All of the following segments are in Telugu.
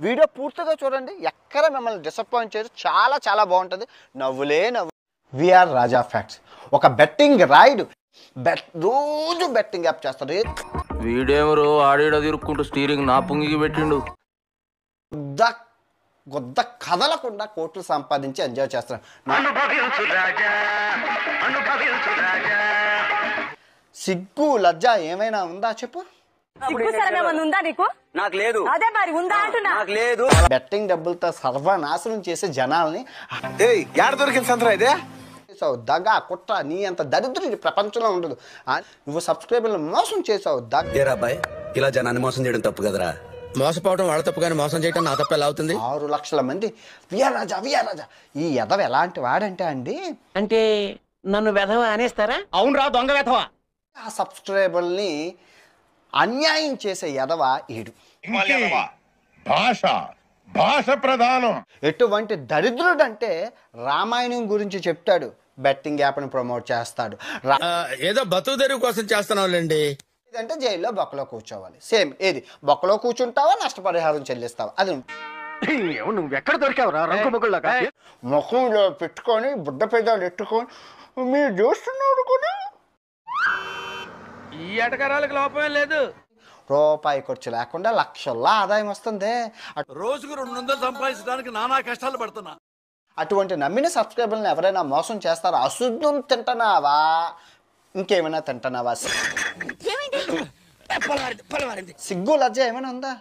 వీడియో పూర్తిగా చూడండి, ఎక్కడ మిమ్మల్ని డిసప్పాయింట్ చేయరు. చాలా చాలా బాగుంటుంది. నవ్వులే నవ్వు. విఆర్ రాజా ఫ్యాక్ట్స్ ఒక బెట్టింగ్ రైడ్. రోజు బెట్టింగ్ యాప్ చేస్తారు. వీడేమరో ఆడేడ తిరుక్కుంటూ స్టీరింగ్ నా పుంగికి పెట్టిండు. గొద్ద కదలకుండా కోట్లు సంపాదించి ఎంజాయ్ చేస్తారు. సిగ్గు లజ్జ ఏమైనా ఉందా చెప్పు. బెట్టింగ్ డబ్బులతో సర్వనాశనం చేసే జనాల్ని దగ్గ కుట్ర నీ అంత దరిద్రుడి ప్రపంచంలో ఉండదు. నువ్వు సబ్స్క్రైబర్లు మోసం చేసావు. దగ్గరాబాయ్ ఇలా జనాన్ని మోసం చేయడం తప్పు కదరా. మోసపోవడం వాళ్ళ తప్పు, కానీ మోసం చేయడం నా తప్పు ఎలా అవుతుంది? 6 లక్షల మంది విఆర్ రాజా. ఈ ఎదవ ఎలాంటి వాడంటే అండి, అంటే నన్ను వెధవ అనేస్తారా? అవునరా దొంగ వెధవ. ఆ సబ్స్క్రైబర్ని అన్యాయం చేసే ఎదవ ఈడు. భాష ప్రధానం. ఎటువంటి దరిద్రుడు అంటే రామాయణం గురించి చెప్తాడు, బెట్టింగ్ యాప్ని ప్రమోట్ చేస్తాడు. ఏదో బతుకు తెరువు కోసం చేస్తున్నావులేండి. ఇదంటే జైల్లో బొక్కలో కూర్చోవాలి. సేమ్ ఏది బొక్కలో కూర్చుంటావా, నష్టపరిహారం చెల్లిస్తావా? అది నువ్వు ఎక్కడ దొరికావురా రంగు ముగ్గులాగా? ముఖంలో పెట్టుకొని బుడ్డ పెదాలు ఎట్టుకొని మీరు చూస్తున్నాడు కూడా. ఈ ఎటకరాలకు లోపమే లేదు. రూపాయి ఖర్చు లేకుండా లక్షల్లో ఆదాయం వస్తుంది. రోజుకు 200 సంపాదించడానికి నానా కష్టాలు పడుతున్నా. అటువంటి నమ్మిన సబ్స్క్రైబర్లను ఎవరైనా మోసం చేస్తారా? అశుద్ధం తింటున్నావా, ఇంకేమైనా తింటున్నావా? సిగ్గు లజ్జ ఏమైనా ఉందా?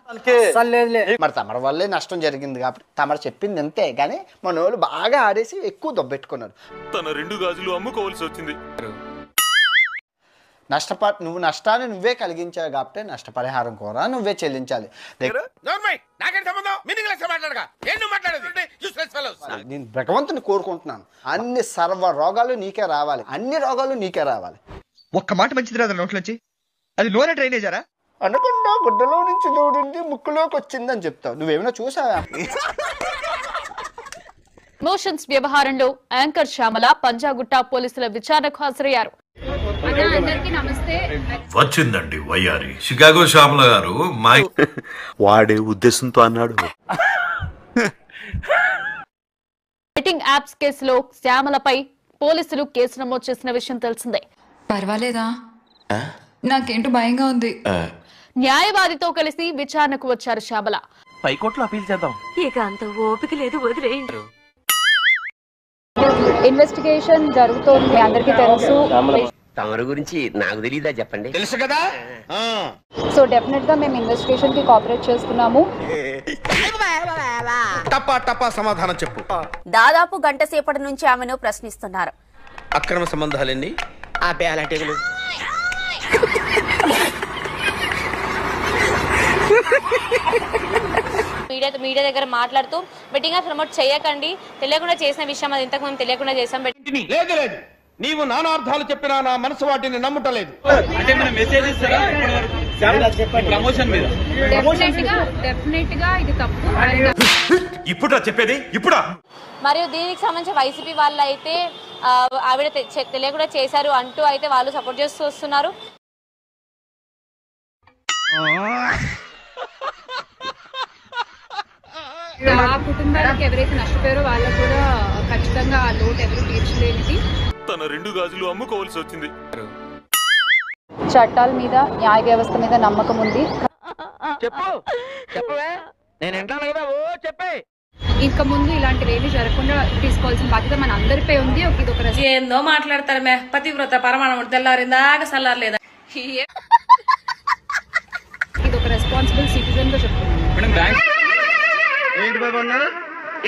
మరి తమర వల్లే నష్టం జరిగింది కాబట్టి తమరు చెప్పింది అంతే. కానీ మన వాళ్ళు బాగా ఆడేసి ఎక్కువ దొబ్బెట్టుకున్నారు. తన 2 గాజులు అమ్ముకోవాల్సి వచ్చింది. నువ్వు నష్టాన్ని నువ్వే కలిగించావు కాబట్టి నష్టపరిహారం కూడా నువ్వే చెల్లించాలి. నేను భగవంతుని కోరుకుంటున్నాను, అన్ని సర్వ రోగాలు నీకే రావాలి, అన్ని రోగాలు నీకే రావాలి. ఒక్క మాట మంచిది రాదు నోట్లోంచి, అది లోనే డ్రైనేజారా? అనకుండా గుడ్డలో నుంచి దూడింది ముక్కులోకి వచ్చిందని చెప్తావు. నువ్వేమైనా చూసావా? మోషన్స్ వ్యవహారంలో యాంకర్ శ్యామల పంజాగుట్ట పోలీసుల విచారణకు హాజరయ్యారు. వచ్చిందండి వయ్యారి షికాగో శ్యామల గారు. వాడే ఉద్దేశంతో అన్నాడు. బెట్టింగ్ యాప్స్ కేసులో శ్యామలపై పోలీసులు కేసు నమోదు చేసిన విషయం తెలిసిందే. పర్వాలేదా? నాకేంటో భయంగా ఉంది. న్యాయవాదితో కలిసి విచారణకు వచ్చారు శ్యామల. పైకోట్లో అపీల్ చేద్దాం. ఇక అంత ఓపిక లేదు, వదిలేయండి. ఇన్వెస్టిగేషన్ జరుగుతోంది, అందరికీ తెలుసు. తమరి గురించి నాకు తెలీదా చెప్పండి? తెలుసు కదా. సో డెఫినెట్ గా మేము ఇన్వెస్టిగేషన్ కి కోఆపరేట్ చేస్తున్నాము. టపా సమాధానం చెప్పు. దాదాపు గంట సేపటి నుంచి ఆమెను ప్రశ్నిస్తున్నారు. అక్రమ సంబంధాలన్నీ అలాంటివి మీడియా దగ్గర మాట్లాడుతూ బెట్టింగ్ యాప్ ప్రమోట్ చేయకండి, తెలియకుండా చేసిన విషయం అది ఇంతకు మేము తెలియకుండా చేసాం. లేదు నీవు నానార్థాలు చెప్పినా నా మనసు వాటిని నమ్ముటలేదు. ఇప్పుడు చెప్పేది ఇప్పుడా? మరియు దీనికి సంబంధించి వైసీపీ వాళ్ళు అయితే ఆవిడ తెలియకుండా చేశారు అంటూ అయితే వాళ్ళు సపోర్ట్ చేస్తూ వస్తున్నారు. ఆ కుటుంబానికి ఎవరైతే నష్టపోయారో వాళ్ళకు కూడా ఖచ్చితంగా ఆ లోటు ఎవరు తీర్చలేనిది. తన 2 గాజులు అమ్ముకోవాల్సి వచ్చింది. చట్టాల మీద, న్యాయ వ్యవస్థ మీద నమ్మకం ఉంది. చెప్పవే, నేను వింటాను కదా. చెప్పే ఇంకా ముందు ఇలాంటివి ఏమీ జరగకుండా తీసుకోవాల్సిన బాధ్యత మన అందరిపై ఉంది. ఇది ఒక ఏందో మాట్లాడతారు మే పతివ్రత పరమాణం తెల్లారిందాక సల్లారలేదా? ఇది ఒక రెస్పాన్సిబుల్ సిటిజన్ గా చెప్తున్నాను.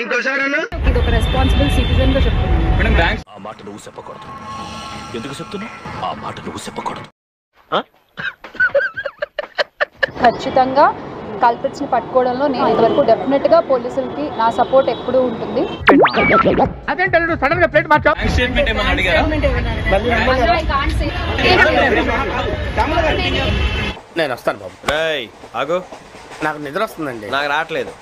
ఇది ఒక రెస్పాన్సిబుల్ సిటిజన్ గా చెప్తున్నాను. ఆ మాట నువ్వు చెప్పకూడదు. ఎందుకు చెప్తున్నావు? ఆ మాట నువ్వు చెప్పకూడదు. ఖచ్చితంగా కల్ప్రిట్స్ ని పట్టుకోవడంలో నేను ఇంతవరకు డెఫినెట్ గా పోలీసులకి నా సపోర్ట్ ఎప్పుడూ ఉంటుంది. నేను వస్తాను బాబు. ఆగో, నాకు నిద్ర వస్తుందండి. నాకు రావట్లేదు.